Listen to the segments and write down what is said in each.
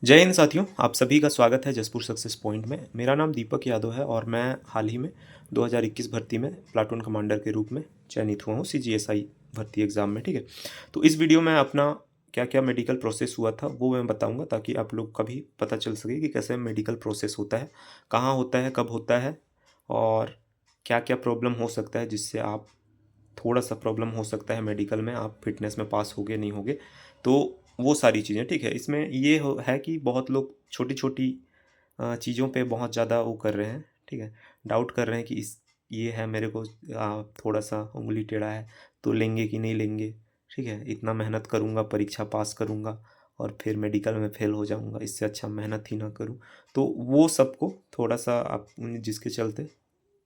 जय हिंद साथियों, आप सभी का स्वागत है जसपुर सक्सेस पॉइंट में। मेरा नाम दीपक यादव है और मैं हाल ही में 2021 भर्ती में प्लाटून कमांडर के रूप में चयनित हुआ हूँ सीजीएसआई भर्ती एग्ज़ाम में। ठीक है, तो इस वीडियो में अपना क्या क्या मेडिकल प्रोसेस हुआ था वो मैं बताऊंगा, ताकि आप लोग का भी पता चल सके कि कैसे मेडिकल प्रोसेस होता है, कहाँ होता है, कब होता है और क्या क्या प्रॉब्लम हो सकता है, जिससे आप थोड़ा सा प्रॉब्लम हो सकता है मेडिकल में, आप फिटनेस में पास होगे नहीं होगे, तो वो सारी चीज़ें। ठीक है, इसमें ये है कि बहुत लोग छोटी छोटी चीज़ों पे बहुत ज़्यादा वो कर रहे हैं। ठीक है, डाउट कर रहे हैं कि इस ये है मेरे को थोड़ा सा उंगली टेढ़ा है तो लेंगे कि नहीं लेंगे। ठीक है, इतना मेहनत करूँगा, परीक्षा पास करूँगा और फिर मेडिकल में फेल हो जाऊँगा, इससे अच्छा मेहनत ही ना करूँ। तो वो सबको थोड़ा सा आप जिसके चलते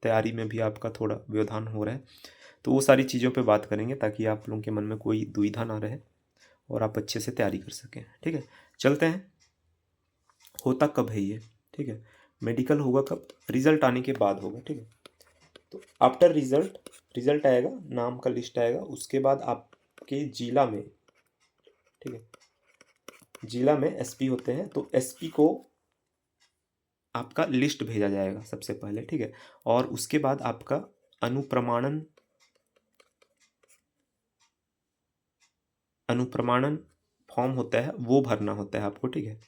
तैयारी में भी आपका थोड़ा व्यवधान हो रहा है, तो वो सारी चीज़ों पे बात करेंगे ताकि आप लोगों के मन में कोई दुविधा ना रहे और आप अच्छे से तैयारी कर सकें। ठीक है, चलते हैं। होता कब है ये? ठीक है, मेडिकल होगा कब? रिजल्ट आने के बाद होगा। ठीक है, तो आफ्टर रिजल्ट, रिजल्ट आएगा, नाम का लिस्ट आएगा, उसके बाद आपके जिला में, ठीक है, जिला में एसपी होते हैं, तो एसपी को आपका लिस्ट भेजा जाएगा सबसे पहले। ठीक है, और उसके बाद आपका अनुप्रमाणन अनुप्रमाणन फॉर्म होता है, वो भरना होता है आपको। ठीक है,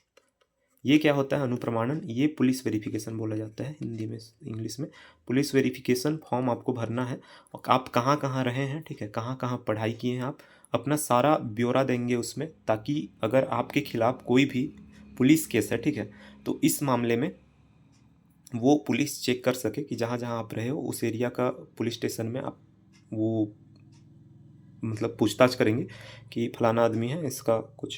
ये क्या होता है अनुप्रमाणन? ये पुलिस वेरिफिकेशन बोला जाता है हिंदी में, इंग्लिश में पुलिस वेरिफिकेशन फॉर्म आपको भरना है। और आप कहाँ कहाँ रहे हैं, ठीक है, कहाँ कहाँ पढ़ाई किए हैं, आप अपना सारा ब्यौरा देंगे उसमें, ताकि अगर आपके खिलाफ़ कोई भी पुलिस केस है, ठीक है, तो इस मामले में वो पुलिस चेक कर सके कि जहाँ जहाँ आप रहे हो उस एरिया का पुलिस स्टेशन में आप वो मतलब पूछताछ करेंगे कि फलाना आदमी है, इसका कुछ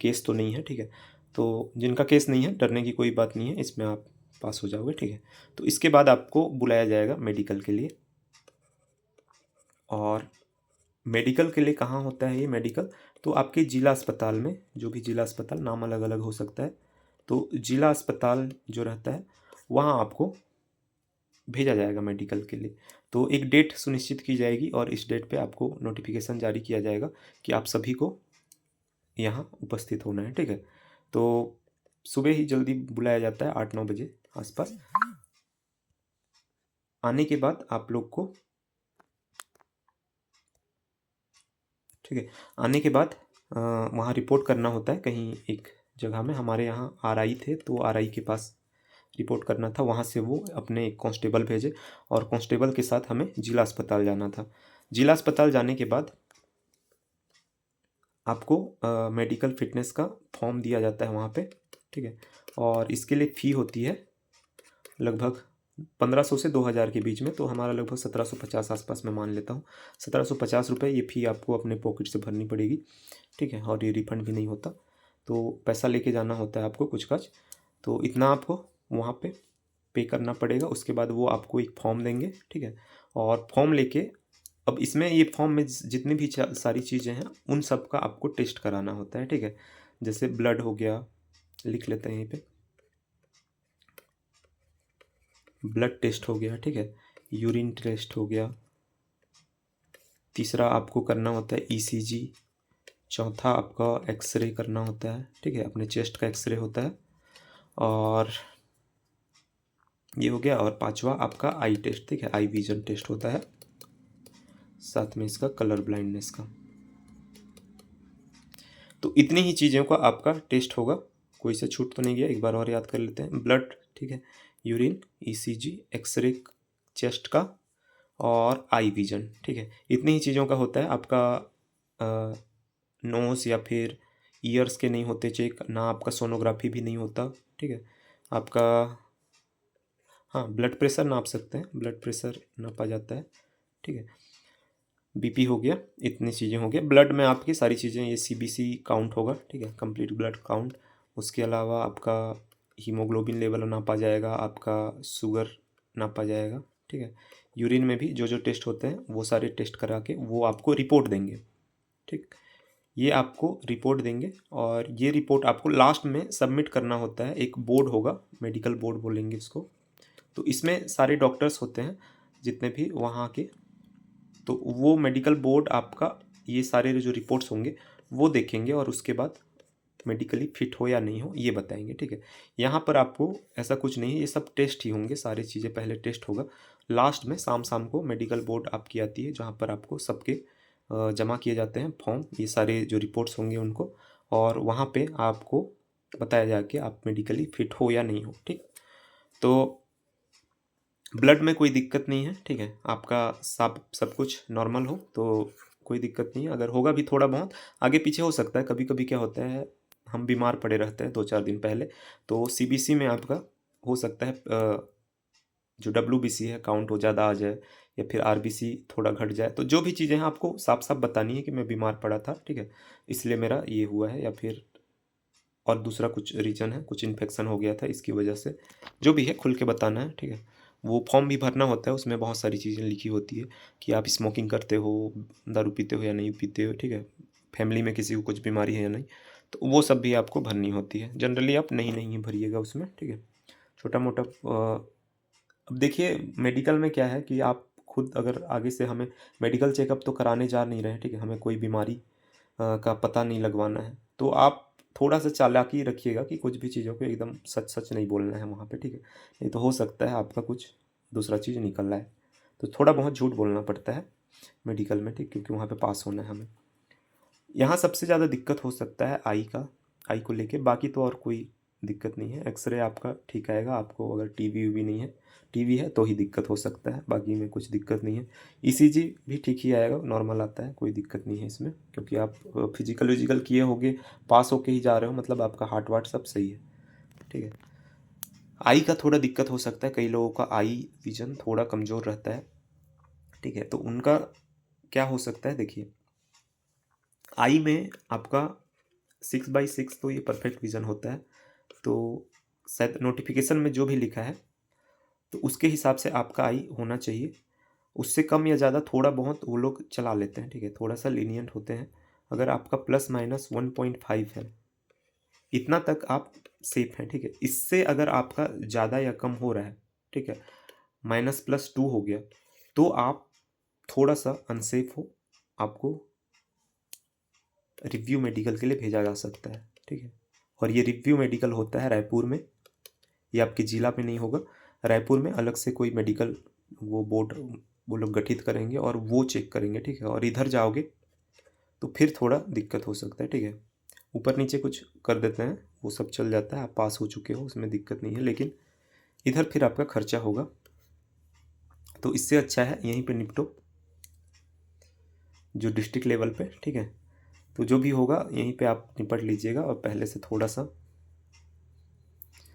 केस तो नहीं है। ठीक है, तो जिनका केस नहीं है, डरने की कोई बात नहीं है, इसमें आप पास हो जाओगे। ठीक है, तो इसके बाद आपको बुलाया जाएगा मेडिकल के लिए। और मेडिकल के लिए कहाँ होता है ये मेडिकल? तो आपके जिला अस्पताल में, जो भी जिला अस्पताल, नाम अलग अलग हो सकता है, तो जिला अस्पताल जो रहता है वहाँ आपको भेजा जाएगा मेडिकल के लिए। तो एक डेट सुनिश्चित की जाएगी और इस डेट पे आपको नोटिफिकेशन जारी किया जाएगा कि आप सभी को यहाँ उपस्थित होना है। ठीक है, तो सुबह ही जल्दी बुलाया जाता है, 8-9 बजे आसपास। आने के बाद आप लोग को, ठीक है, आने के बाद वहाँ रिपोर्ट करना होता है कहीं एक जगह में। हमारे यहाँ आरआई थे, तो आरआई के पास रिपोर्ट करना था, वहाँ से वो अपने एक कांस्टेबल भेजे और कांस्टेबल के साथ हमें जिला अस्पताल जाना था। जिला अस्पताल जाने के बाद आपको मेडिकल फिटनेस का फॉर्म दिया जाता है वहाँ पे। ठीक है, और इसके लिए फ़ी होती है लगभग 1500 से 2000 के बीच में, तो हमारा लगभग 1750 आसपास मैं मान लेता हूँ। 1750 रुपये ये फ़ी आपको अपने पॉकेट से भरनी पड़ेगी। ठीक है, और ये रिफंड भी नहीं होता, तो पैसा लेके जाना होता है आपको कुछ काज। तो इतना आपको वहाँ पे करना पड़ेगा। उसके बाद वो आपको एक फॉर्म देंगे। ठीक है, और फॉर्म लेके, अब इसमें ये फॉर्म में जितनी भी सारी चीज़ें हैं उन सब का आपको टेस्ट कराना होता है। ठीक है, जैसे ब्लड हो गया, लिख लेते हैं यहीं पे, ब्लड टेस्ट हो गया। ठीक है, यूरिन टेस्ट हो गया। तीसरा आपको करना होता है ईसीजी। चौथा आपका एक्सरे करना होता है। ठीक है, अपने चेस्ट का एक्सरे होता है। और ये हो गया। और पांचवा आपका आई टेस्ट। ठीक है, आई विजन टेस्ट होता है, साथ में इसका कलर ब्लाइंडनेस का। तो इतनी ही चीज़ों का आपका टेस्ट होगा, कोई से छूट तो नहीं गया। एक बार और याद कर लेते हैं। ब्लड, ठीक है, यूरिन, ईसीजी, एक्सरे चेस्ट का और आई विजन। ठीक है, इतनी ही चीज़ों का होता है। आपका नोज़ या फिर ईयर्स के नहीं होते चेक, ना आपका सोनोग्राफी भी नहीं होता। ठीक है, आपका, हाँ, ब्लड प्रेशर नाप सकते हैं, ब्लड प्रेशर नापा जाता है। ठीक है, बीपी हो गया, इतनी चीज़ें हो गया। ब्लड में आपकी सारी चीज़ें, ये सीबीसी काउंट होगा। ठीक है, कंप्लीट ब्लड काउंट। उसके अलावा आपका हीमोग्लोबिन लेवल नापा जाएगा, आपका शुगर नापा जाएगा। ठीक है, यूरिन में भी जो जो टेस्ट होते हैं वो सारे टेस्ट करा के वो आपको रिपोर्ट देंगे। ठीक, ये आपको रिपोर्ट देंगे और ये रिपोर्ट आपको लास्ट में सबमिट करना होता है। एक बोर्ड होगा, मेडिकल बोर्ड बोलेंगे इसको, तो इसमें सारे डॉक्टर्स होते हैं जितने भी वहाँ के, तो वो मेडिकल बोर्ड आपका ये सारे जो रिपोर्ट्स होंगे वो देखेंगे और उसके बाद मेडिकली फिट हो या नहीं हो ये बताएंगे, ठीक है। यहाँ पर आपको ऐसा कुछ नहीं है, ये सब टेस्ट ही होंगे, सारी चीज़ें पहले टेस्ट होगा। लास्ट में शाम को मेडिकल बोर्ड आपकी आती है, जहाँ पर आपको सबके जमा किए जाते हैं फॉर्म, ये सारे जो रिपोर्ट्स होंगे उनको, और वहाँ पे आपको बताया जाए कि आप मेडिकली फिट हो या नहीं हो, ठीक। तो ब्लड में कोई दिक्कत नहीं है, ठीक है, आपका सब कुछ नॉर्मल हो तो कोई दिक्कत नहीं है। अगर होगा भी थोड़ा बहुत आगे पीछे हो सकता है, कभी कभी क्या होता है हम बीमार पड़े रहते हैं 2-4 दिन पहले, तो सीबीसी में आपका हो सकता है जो डब्ल्यूबीसी है काउंट हो ज़्यादा आ जाए, या फिर आरबीसी थोड़ा घट जाए। तो जो भी चीज़ें हैं आपको साफ साफ बतानी है कि मैं बीमार पड़ा था, ठीक है, इसलिए मेरा ये हुआ है, या फिर और दूसरा कुछ रीज़न है, कुछ इन्फेक्शन हो गया था इसकी वजह से, जो भी है खुल के बताना है, ठीक है। वो फॉर्म भी भरना होता है, उसमें बहुत सारी चीज़ें लिखी होती है कि आप स्मोकिंग करते हो, दारू पीते हो या नहीं पीते हो, ठीक है, फैमिली में किसी को कुछ बीमारी है या नहीं, तो वो सब भी आपको भरनी होती है। जनरली आप नहीं ही भरिएगा उसमें, ठीक है। छोटा मोटा अब देखिए मेडिकल में क्या है कि आप खुद अगर आगे से हमें मेडिकल चेकअप तो कराने जा नहीं रहे हैं, ठीक है, हमें कोई बीमारी का पता नहीं लगवाना है, तो आप थोड़ा सा चालाकी रखिएगा कि कुछ भी चीज़ों को एकदम सच सच नहीं बोलना है वहाँ पे, ठीक है। नहीं तो हो सकता है आपका कुछ दूसरा चीज़ निकल रहा है, तो थोड़ा बहुत झूठ बोलना पड़ता है मेडिकल में, ठीक, क्योंकि वहाँ पे पास होना है हमें। यहाँ सबसे ज़्यादा दिक्कत हो सकता है आई को लेके, बाकी तो और कोई दिक्कत नहीं है। एक्सरे आपका ठीक आएगा, आपको अगर टीवी वीवी नहीं है, टीवी है तो ही दिक्कत हो सकता है, बाकी में कुछ दिक्कत नहीं है। ईसीजी भी ठीक ही आएगा, नॉर्मल आता है, कोई दिक्कत नहीं है इसमें, क्योंकि आप फिजिकल विजिकल किए होगे, पास होके ही जा रहे हो, मतलब आपका हार्ट वार्ट सब सही है, ठीक है। आई का थोड़ा दिक्कत हो सकता है, कई लोगों का आई विजन थोड़ा कमज़ोर रहता है, ठीक है, तो उनका क्या हो सकता है, देखिए आई में आपका 6/6 तो ये परफेक्ट विज़न होता है, तो शायद नोटिफिकेशन में जो भी लिखा है तो उसके हिसाब से आपका आई होना चाहिए। उससे कम या ज़्यादा थोड़ा बहुत वो लोग चला लेते हैं, ठीक है, थोड़ा सा लीनियंट होते हैं। अगर आपका ±1.5 है, इतना तक आप सेफ हैं, ठीक है। इससे अगर आपका ज़्यादा या कम हो रहा है, ठीक है, -+2 हो गया, तो आप थोड़ा सा अनसेफ हो, आपको रिव्यू मेडिकल के लिए भेजा जा सकता है, ठीक है। और ये रिव्यू मेडिकल होता है रायपुर में, ये आपके ज़िला में नहीं होगा, रायपुर में अलग से कोई मेडिकल वो बोर्ड वो लोग गठित करेंगे और वो चेक करेंगे, ठीक है। और इधर जाओगे तो फिर थोड़ा दिक्कत हो सकता है, ठीक है। ऊपर नीचे कुछ कर देते हैं, वो सब चल जाता है, आप पास हो चुके हो, उसमें दिक्कत नहीं है, लेकिन इधर फिर आपका खर्चा होगा, तो इससे अच्छा है यहीं पे निपटो, जो डिस्ट्रिक्ट लेवल पे, ठीक है। तो जो भी होगा यहीं पे आप निपट लीजिएगा, और पहले से थोड़ा सा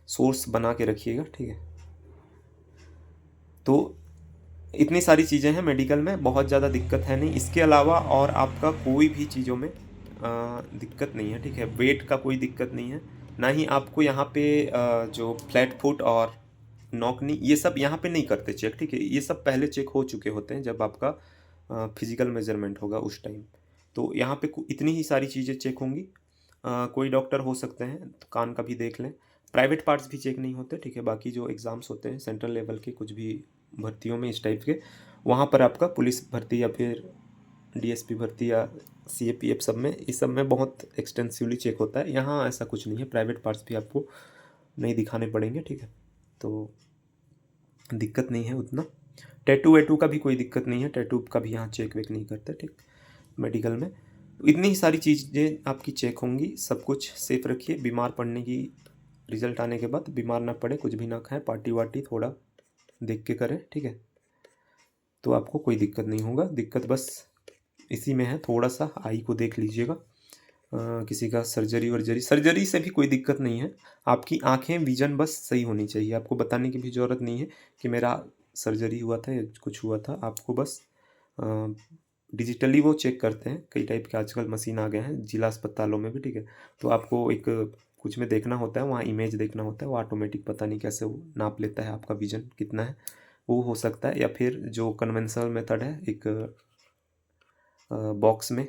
सोर्स बना के रखिएगा, ठीक है। तो इतनी सारी चीज़ें हैं मेडिकल में, बहुत ज़्यादा दिक्कत है नहीं। इसके अलावा और आपका कोई भी चीज़ों में दिक्कत नहीं है, ठीक है। वेट का कोई दिक्कत नहीं है, ना ही आपको यहाँ पे जो फ्लैट फुट और नॉकनी ये सब यहाँ पे नहीं करते चेक, ठीक है। ये सब पहले चेक हो चुके होते हैं जब आपका फिजिकल मेजरमेंट होगा उस टाइम, तो यहाँ पे इतनी ही सारी चीज़ें चेक होंगी। कोई डॉक्टर हो सकते हैं तो कान का भी देख लें, प्राइवेट पार्ट्स भी चेक नहीं होते, ठीक है। बाकी जो एग्ज़ाम्स होते हैं सेंट्रल लेवल के कुछ भी भर्तियों में इस टाइप के, वहाँ पर आपका पुलिस भर्ती या फिर डीएसपी भर्ती या सीएपीएफ सब में, इस सब में बहुत एक्सटेंसिवली चेक होता है। यहाँ ऐसा कुछ नहीं है, प्राइवेट पार्ट्स भी आपको नहीं दिखाने पड़ेंगे, ठीक है, तो दिक्कत नहीं है उतना। टैटू वैटू का भी कोई दिक्कत नहीं है, टैटू का भी यहाँ चेक वेक नहीं करते, ठीक, मेडिकल में। तो इतनी ही सारी चीज़ें आपकी चेक होंगी, सब कुछ सेफ रखिए। बीमार पड़ने की रिजल्ट आने के बाद बीमार ना पड़े, कुछ भी ना खाएं, पार्टी वार्टी थोड़ा देख के करें, ठीक है, तो आपको कोई दिक्कत नहीं होगा। दिक्कत बस इसी में है, थोड़ा सा आई को देख लीजिएगा। किसी का सर्जरी से भी कोई दिक्कत नहीं है, आपकी आंखें विजन बस सही होनी चाहिए। आपको बताने की भी ज़रूरत नहीं है कि मेरा सर्जरी हुआ था या कुछ हुआ था, आपको बस डिजिटली वो चेक करते हैं, कई टाइप के आजकल मशीन आ गए हैं जिला अस्पतालों में भी, ठीक है। तो आपको एक कुछ में देखना होता है, वहाँ इमेज देखना होता है, वो ऑटोमेटिक पता नहीं कैसे वो नाप लेता है आपका विजन कितना है, वो हो सकता है। या फिर जो कन्वेंशनल मेथड है, एक बॉक्स में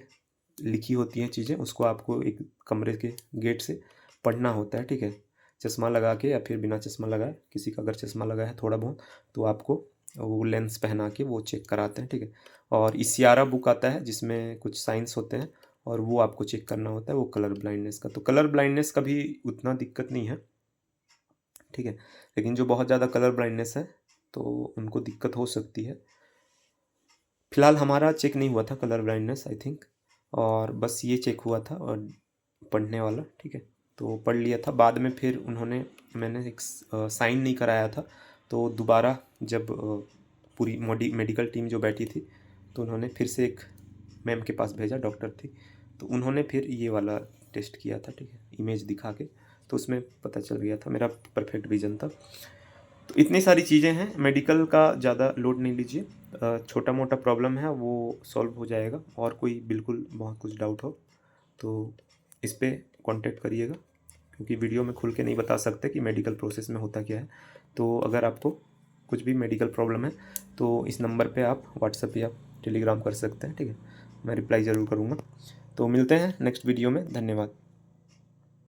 लिखी होती हैं चीज़ें, उसको आपको एक कमरे के गेट से पढ़ना होता है, ठीक है, चश्मा लगा के या फिर बिना चश्मा लगाए। किसी का अगर चश्मा लगा है थोड़ा बहुत तो आपको वो लेंस पहना के वो चेक कराते हैं, ठीक है। और इसियारा बुक आता है जिसमें कुछ साइंस होते हैं, और वो आपको चेक करना होता है, वो कलर ब्लाइंडनेस का। तो कलर ब्लाइंडनेस का भी उतना दिक्कत नहीं है, ठीक है, लेकिन जो बहुत ज़्यादा कलर ब्लाइंडनेस है तो उनको दिक्कत हो सकती है। फिलहाल हमारा चेक नहीं हुआ था कलर ब्लाइंडनेस आई थिंक, और बस ये चेक हुआ था और पढ़ने वाला, ठीक है। तो पढ़ लिया था, बाद में फिर उन्होंने, मैंने एक साइन नहीं कराया था, तो दोबारा जब पूरी मेडिकल टीम जो बैठी थी तो उन्होंने फिर से एक मैम के पास भेजा, डॉक्टर थी, तो उन्होंने फिर ये वाला टेस्ट किया था, ठीक है, इमेज दिखा के, तो उसमें पता चल गया था मेरा परफेक्ट विजन था। तो इतनी सारी चीज़ें हैं, मेडिकल का ज़्यादा लोड नहीं लीजिए, छोटा मोटा प्रॉब्लम है वो सॉल्व हो जाएगा, और कोई बिल्कुल बहुत कुछ डाउट हो तो इस पे कांटेक्ट करिएगा, क्योंकि वीडियो में खुल के नहीं बता सकते कि मेडिकल प्रोसेस में होता क्या है। तो अगर आपको कुछ भी मेडिकल प्रॉब्लम है तो इस नंबर पे आप व्हाट्सएप या टेलीग्राम कर सकते हैं, ठीक है, मैं रिप्लाई ज़रूर करूँगा। तो मिलते हैं नेक्स्ट वीडियो में, धन्यवाद।